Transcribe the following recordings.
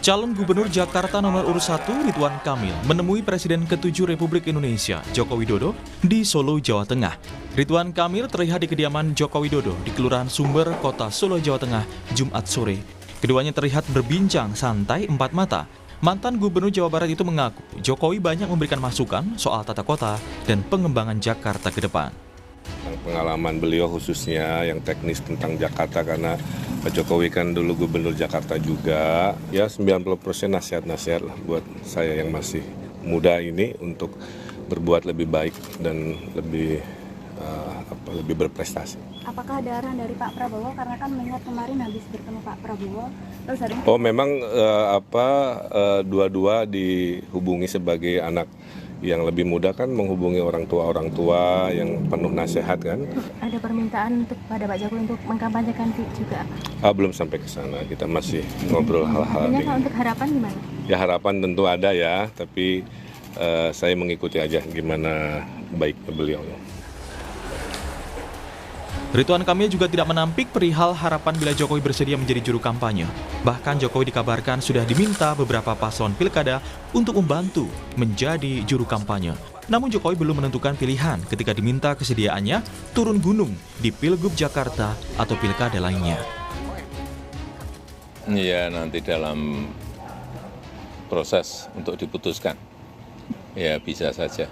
Calon Gubernur Jakarta nomor urut 1 Ridwan Kamil menemui Presiden ke-7 Republik Indonesia Joko Widodo di Solo, Jawa Tengah. Ridwan Kamil terlihat di kediaman Joko Widodo di Kelurahan Sumber, Kota Solo, Jawa Tengah, Jumat sore. Keduanya terlihat berbincang santai empat mata. Mantan Gubernur Jawa Barat itu mengaku Jokowi banyak memberikan masukan soal tata kota dan pengembangan Jakarta ke depan. Pengalaman beliau khususnya yang teknis tentang Jakarta, karena Pak Jokowi kan dulu Gubernur Jakarta juga. Ya 90% nasihat-nasihat lah buat saya yang masih muda ini untuk berbuat lebih baik dan lebih berprestasi. Apakah ada arahan dari Pak Prabowo, karena kan mengingat kemarin habis bertemu Pak Prabowo terus hari ini? Memang dua-dua dihubungi sebagai anak yang lebih muda, kan menghubungi orang tua yang penuh nasihat kan. Ada permintaan untuk pada Pak Jokowi untuk mengkampanyekan juga? Belum sampai ke sana, kita masih ngobrol hal-hal ini. Untuk harapan gimana? Ya harapan tentu ada ya, tapi saya mengikuti aja gimana baiknya beliau. Ridwan Kamil juga tidak menampik perihal harapan bila Jokowi bersedia menjadi juru kampanye. Bahkan Jokowi dikabarkan sudah diminta beberapa paslon pilkada untuk membantu menjadi juru kampanye. Namun Jokowi belum menentukan pilihan ketika diminta kesediaannya turun gunung di Pilgub Jakarta atau pilkada lainnya. Ya, nanti dalam proses untuk diputuskan, ya bisa saja.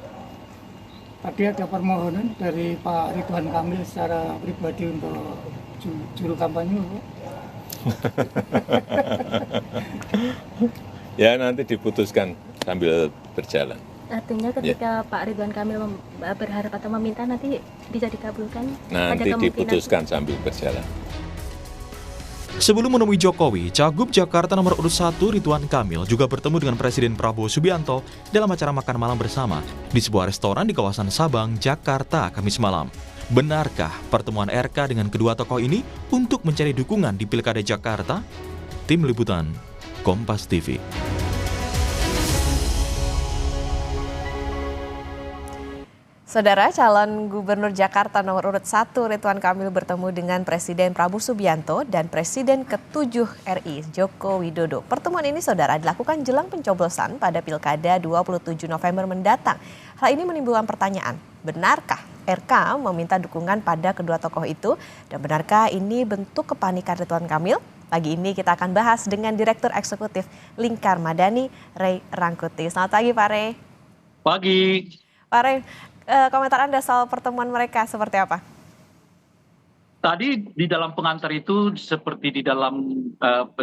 Tadi ada permohonan dari Pak Ridwan Kamil secara pribadi untuk juru kampanye, Bu. Ya nanti diputuskan sambil berjalan. Artinya ketika Pak Ridwan Kamil berharap atau meminta, nanti bisa dikabulkan? Nanti diputuskan sambil berjalan. Sebelum menemui Jokowi, Cagup Jakarta nomor urut 1 Ridwan Kamil juga bertemu dengan Presiden Prabowo Subianto dalam acara makan malam bersama di sebuah restoran di kawasan Sabang, Jakarta, Kamis malam. Benarkah pertemuan RK dengan kedua tokoh ini untuk mencari dukungan di Pilkada Jakarta? Tim Liputan, Kompas TV. Saudara, calon Gubernur Jakarta nomor urut 1 Ridwan Kamil bertemu dengan Presiden Prabowo Subianto dan Presiden ke-7 RI Joko Widodo. Pertemuan ini, saudara, dilakukan jelang pencoblosan pada Pilkada 27 November mendatang. Hal ini menimbulkan pertanyaan, benarkah RK meminta dukungan pada kedua tokoh itu? Dan benarkah ini bentuk kepanikan Ridwan Kamil? Pagi ini kita akan bahas dengan Direktur Eksekutif Lingkar Madani, Ray Rangkuti. Selamat pagi, Pak Ray. Pagi. Pak Ray, komentar Anda soal pertemuan mereka seperti apa? Tadi di dalam pengantar itu seperti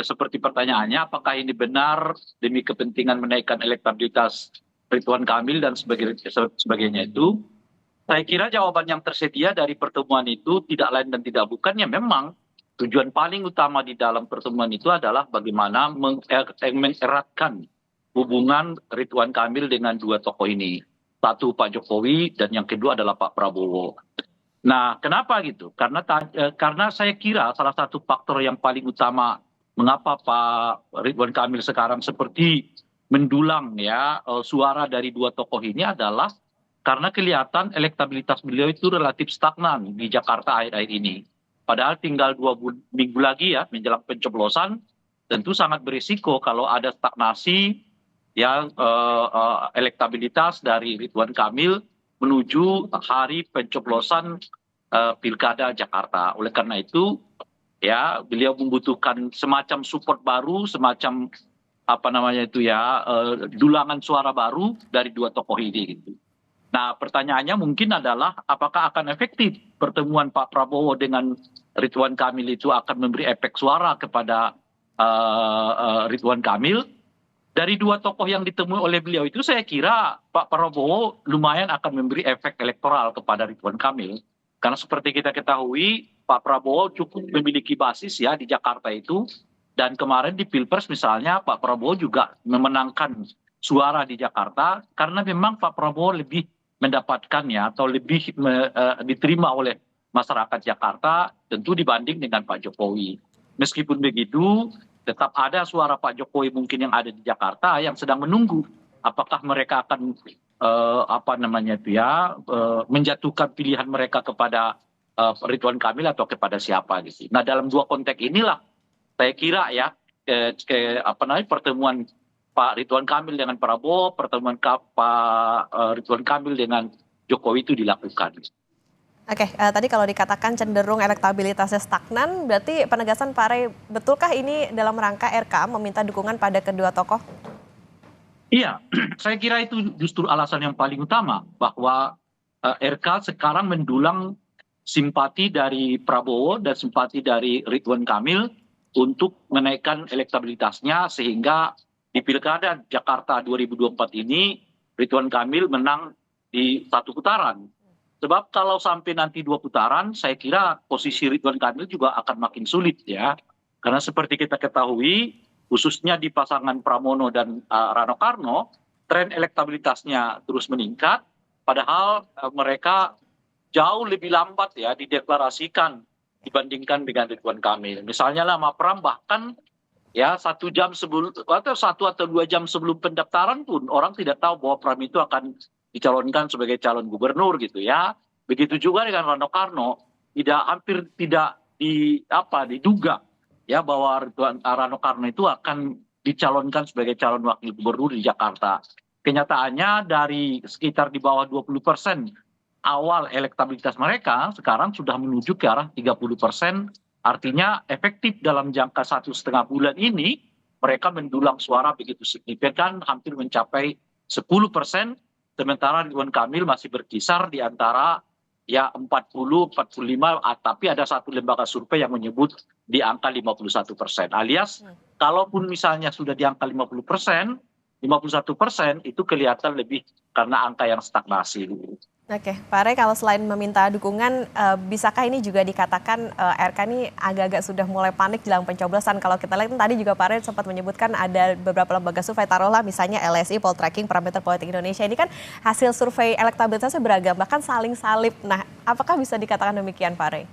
seperti pertanyaannya, apakah ini benar demi kepentingan menaikkan elektabilitas Ridwan Kamil dan sebagainya itu? Saya kira jawaban yang tersedia dari pertemuan itu tidak lain dan tidak bukannya memang tujuan paling utama di dalam pertemuan itu adalah bagaimana mengeratkan hubungan Ridwan Kamil dengan dua tokoh ini. Satu Pak Jokowi dan yang kedua adalah Pak Prabowo. Nah, kenapa gitu? Karena saya kira salah satu faktor yang paling utama mengapa Pak Ridwan Kamil sekarang seperti mendulang ya suara dari dua tokoh ini adalah karena kelihatan elektabilitas beliau itu relatif stagnan di Jakarta akhir-akhir ini. Padahal tinggal 2 minggu lagi ya menjelang pencoblosan, tentu sangat berisiko kalau ada stagnasi yang elektabilitas dari Ridwan Kamil menuju hari pencoblosan Pilkada Jakarta. Oleh karena itu, ya beliau membutuhkan semacam support baru, semacam dulangan suara baru dari dua tokoh ini. Gitu. Nah, pertanyaannya mungkin adalah apakah akan efektif pertemuan Pak Prabowo dengan Ridwan Kamil itu akan memberi efek suara kepada Ridwan Kamil? Dari dua tokoh yang ditemui oleh beliau itu saya kira Pak Prabowo lumayan akan memberi efek elektoral kepada Ridwan Kamil. Karena seperti kita ketahui Pak Prabowo cukup memiliki basis ya di Jakarta itu. Dan kemarin di Pilpres misalnya Pak Prabowo juga memenangkan suara di Jakarta. Karena memang Pak Prabowo lebih mendapatkannya atau lebih diterima oleh masyarakat Jakarta tentu dibanding dengan Pak Jokowi. Meskipun begitu, tetap ada suara Pak Jokowi mungkin yang ada di Jakarta yang sedang menunggu apakah mereka akan menjatuhkan pilihan mereka kepada Ridwan Kamil atau kepada siapa gitu. Nah dalam dua konteks inilah saya kira ya pertemuan Pak Ridwan Kamil dengan Prabowo, pertemuan Pak Ridwan Kamil dengan Jokowi itu dilakukan. Oke, tadi kalau dikatakan cenderung elektabilitasnya stagnan, berarti penegasan Pak Rey, betulkah ini dalam rangka RK meminta dukungan pada kedua tokoh? Iya, saya kira itu justru alasan yang paling utama bahwa RK sekarang mendulang simpati dari Prabowo dan simpati dari Ridwan Kamil untuk menaikkan elektabilitasnya sehingga di Pilkada Jakarta 2024 ini Ridwan Kamil menang di 1 putaran. Sebab kalau sampai nanti 2 putaran, saya kira posisi Ridwan Kamil juga akan makin sulit ya. Karena seperti kita ketahui, khususnya di pasangan Pramono dan Rano Karno, tren elektabilitasnya terus meningkat, padahal mereka jauh lebih lambat ya dideklarasikan dibandingkan dengan Ridwan Kamil. Misalnya Lama Pram bahkan ya 1 jam sebelum atau 1 atau 2 jam sebelum pendaftaran pun orang tidak tahu bahwa Pram itu akan dicalonkan sebagai calon gubernur gitu ya. Begitu juga dengan Rano Karno, hampir tidak diduga ya bahwa Rano Karno itu akan dicalonkan sebagai calon wakil gubernur di Jakarta. Kenyataannya dari sekitar di bawah 20% awal elektabilitas mereka sekarang sudah menuju ke arah 30%. Artinya efektif dalam jangka 1,5 bulan ini mereka mendulang suara begitu signifikan hampir mencapai 10%. Sementara Ridwan Kamil masih berkisar di antara ya 40, 45, tapi ada satu lembaga survei yang menyebut di angka 51%. Alias kalaupun misalnya sudah di angka 50%, 51% itu kelihatan lebih karena angka yang stagnasi. Oke, Pak Rey, kalau selain meminta dukungan, bisakah ini juga dikatakan RK ini agak-agak sudah mulai panik jelang pencoblosan? Kalau kita lihat tadi juga Pak Rey sempat menyebutkan ada beberapa lembaga survei, taruhlah misalnya LSI, Poltreking, Parameter Politik Indonesia. Ini kan hasil survei elektabilitasnya beragam, bahkan saling salib. Nah, apakah bisa dikatakan demikian Pak Rey?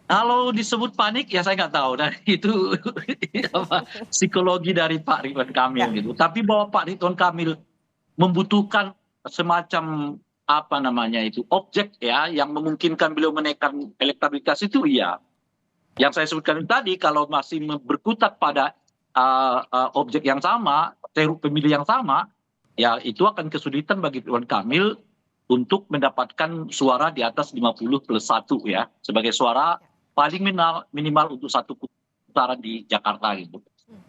Kalau disebut panik ya saya nggak tahu, dan itu psikologi dari Pak Ridwan Kamil gitu. Tapi bahwa Pak Ridwan Kamil membutuhkan semacam objek ya yang memungkinkan beliau menaikkan elektabilitas itu iya. Yang saya sebutkan tadi kalau masih berkutat pada objek yang sama, ceruk pemilih yang sama, ya itu akan kesulitan bagi Ridwan Kamil untuk mendapatkan suara di atas 50+1 ya, sebagai suara paling minimal untuk 1 putaran di Jakarta gitu.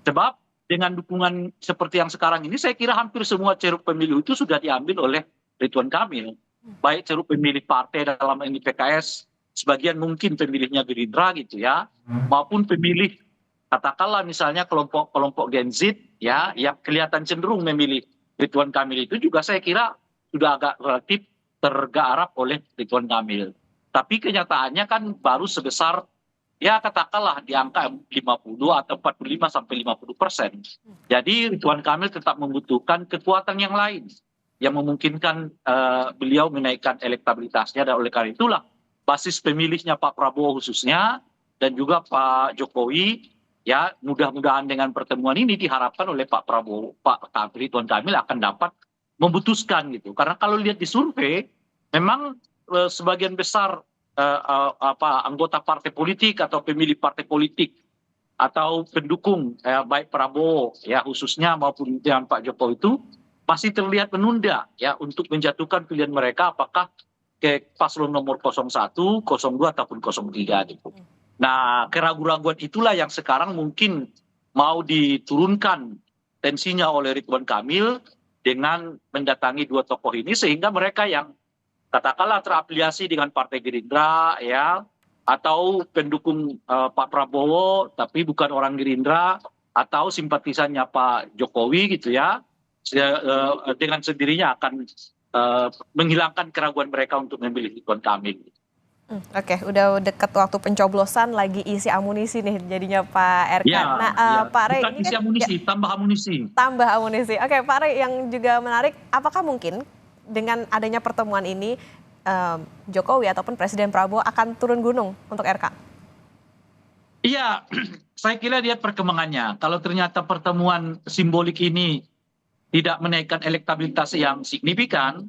Sebab dengan dukungan seperti yang sekarang ini saya kira hampir semua ceruk pemilih itu sudah diambil oleh Ridwan Kamil, baik ceruk pemilih partai dalam ini PKS, sebagian mungkin pemilihnya Gerindra gitu ya, maupun pemilih katakanlah misalnya kelompok Gen Z ya, yang kelihatan cenderung memilih Ridwan Kamil itu juga saya kira sudah agak relatif tergarap oleh Ridwan Kamil. Tapi kenyataannya kan baru sebesar ya katakanlah di angka 50 atau 45 sampai 50%. Jadi Ridwan Kamil tetap membutuhkan kekuatan yang lain yang memungkinkan beliau menaikkan elektabilitasnya, dan oleh karena itulah basis pemilihnya Pak Prabowo khususnya dan juga Pak Jokowi ya mudah-mudahan dengan pertemuan ini diharapkan oleh Pak Prabowo, Pak Ridwan Kamil akan dapat memutuskan gitu. Karena kalau lihat di survei memang sebagian besar anggota partai politik atau pemilih partai politik atau pendukung baik Prabowo ya khususnya maupun dengan Pak Jokowi itu masih terlihat menunda ya untuk menjatuhkan pilihan mereka apakah ke paslon nomor 01, 02 ataupun 03 gitu. Nah, keraguan-keraguan itulah yang sekarang mungkin mau diturunkan tensinya oleh Ridwan Kamil dengan mendatangi 2 tokoh ini sehingga mereka yang katakanlah terafiliasi dengan Partai Gerindra ya atau pendukung Pak Prabowo tapi bukan orang Gerindra atau simpatisannya Pak Jokowi gitu ya, dengan sendirinya akan menghilangkan keraguan mereka untuk memilih Ridwan Kamil. Oke, udah dekat waktu pencoblosan, lagi isi amunisi nih jadinya Pak RK. Ya, nah, ya. Pak Rey bukan ini isi kan amunisi, tambah amunisi. Tambah amunisi. Oke, Pak Rey, yang juga menarik, apakah mungkin dengan adanya pertemuan ini Jokowi ataupun Presiden Prabowo akan turun gunung untuk RK? Iya, saya kira lihat perkembangannya. Kalau ternyata pertemuan simbolik ini tidak menaikkan elektabilitas yang signifikan,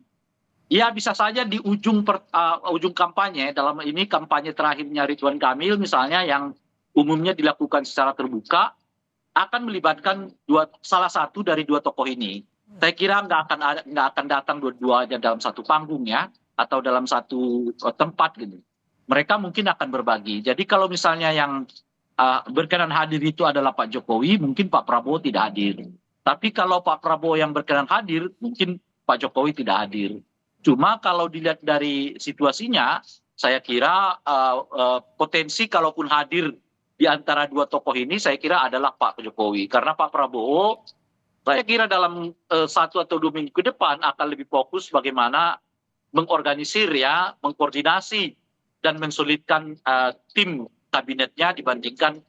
ya bisa saja di ujung kampanye, dalam ini kampanye terakhirnya Ridwan Kamil misalnya yang umumnya dilakukan secara terbuka, akan melibatkan salah satu dari dua tokoh ini. Saya kira nggak akan datang dua-duanya dalam satu panggung ya, atau dalam satu tempat gitu. Mereka mungkin akan berbagi. Jadi kalau misalnya yang berkenan hadir itu adalah Pak Jokowi, mungkin Pak Prabowo tidak hadir. Tapi kalau Pak Prabowo yang berkenan hadir, mungkin Pak Jokowi tidak hadir. Cuma kalau dilihat dari situasinya, saya kira potensi kalaupun hadir di antara dua tokoh ini, saya kira adalah Pak Jokowi. Karena Pak Prabowo, saya kira dalam 1 atau 2 minggu ke depan akan lebih fokus bagaimana mengorganisir ya, mengkoordinasi dan mensolidkan tim kabinetnya dibandingkan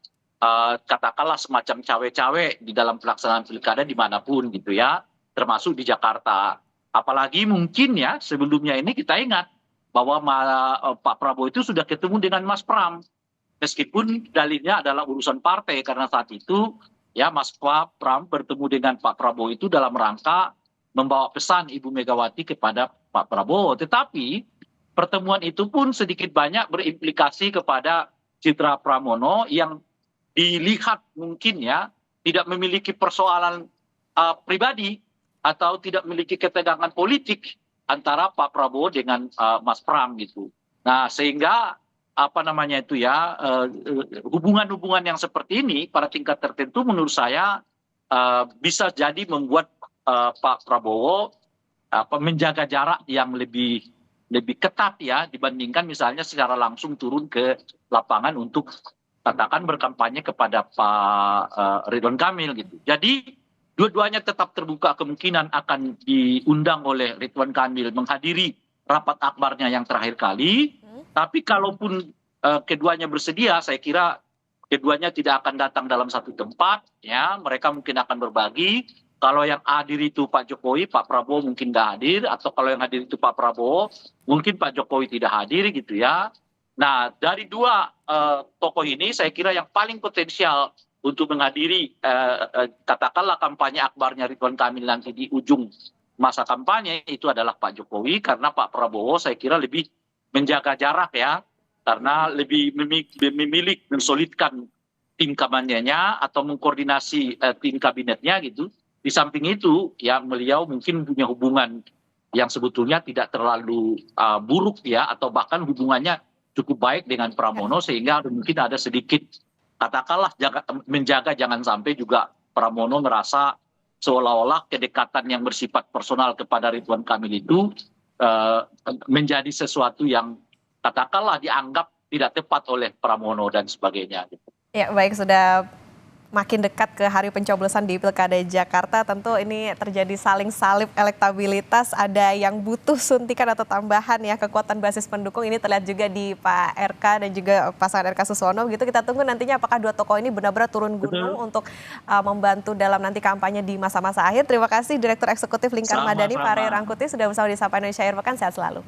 katakanlah semacam cawe-cawe di dalam pelaksanaan pilkada dimanapun gitu ya, termasuk di Jakarta. Apalagi mungkin ya sebelumnya ini kita ingat bahwa Pak Prabowo itu sudah ketemu dengan Mas Pram. Meskipun dalilnya adalah urusan partai karena saat itu ya Mas Pram bertemu dengan Pak Prabowo itu dalam rangka membawa pesan Ibu Megawati kepada Pak Prabowo. Tetapi pertemuan itu pun sedikit banyak berimplikasi kepada Citra Pramono yang dilihat mungkin ya tidak memiliki persoalan pribadi atau tidak memiliki ketegangan politik antara Pak Prabowo dengan Mas Pram gitu. Nah sehingga hubungan-hubungan yang seperti ini pada tingkat tertentu menurut saya bisa jadi membuat Pak Prabowo menjaga jarak yang lebih ketat ya dibandingkan misalnya secara langsung turun ke lapangan untuk katakan berkampanye kepada Pak Ridwan Kamil gitu. Jadi dua-duanya tetap terbuka kemungkinan akan diundang oleh Ridwan Kamil menghadiri rapat akbarnya yang terakhir kali. Tapi kalaupun keduanya bersedia, saya kira keduanya tidak akan datang dalam satu tempat. Ya, mereka mungkin akan berbagi. Kalau yang hadir itu Pak Jokowi, Pak Prabowo mungkin nggak hadir. Atau kalau yang hadir itu Pak Prabowo, mungkin Pak Jokowi tidak hadir gitu ya. Nah, dari dua tokoh ini, saya kira yang paling potensial untuk menghadiri katakanlah kampanye akbarnya Ridwan Kamil nanti di ujung masa kampanye itu adalah Pak Jokowi. Karena Pak Prabowo saya kira lebih menjaga jarak ya, karena lebih memilih mensolidkan tim kampanyenya atau mengkoordinasi tim kabinetnya gitu. Di samping itu ya beliau mungkin punya hubungan yang sebetulnya tidak terlalu buruk ya, atau bahkan hubungannya cukup baik dengan Pramono sehingga mungkin ada sedikit katakanlah menjaga jangan sampai juga Pramono merasa seolah-olah kedekatan yang bersifat personal kepada Ridwan Kamil itu menjadi sesuatu yang katakanlah dianggap tidak tepat oleh Pramono dan sebagainya. Ya baik, sudah makin dekat ke hari pencoblosan di Pilkada Jakarta, tentu ini terjadi saling salib elektabilitas, ada yang butuh suntikan atau tambahan ya kekuatan basis pendukung. Ini terlihat juga di Pak RK dan juga pasangan RK Susono gitu. Kita tunggu nantinya apakah dua tokoh ini benar-benar turun gunung untuk membantu dalam nanti kampanye di masa-masa akhir. Terima kasih Direktur Eksekutif Lingkar Madani Pak Ray Rangkuti sudah bersama di Sapa Indonesia Akhir Pekan. Sehat selalu.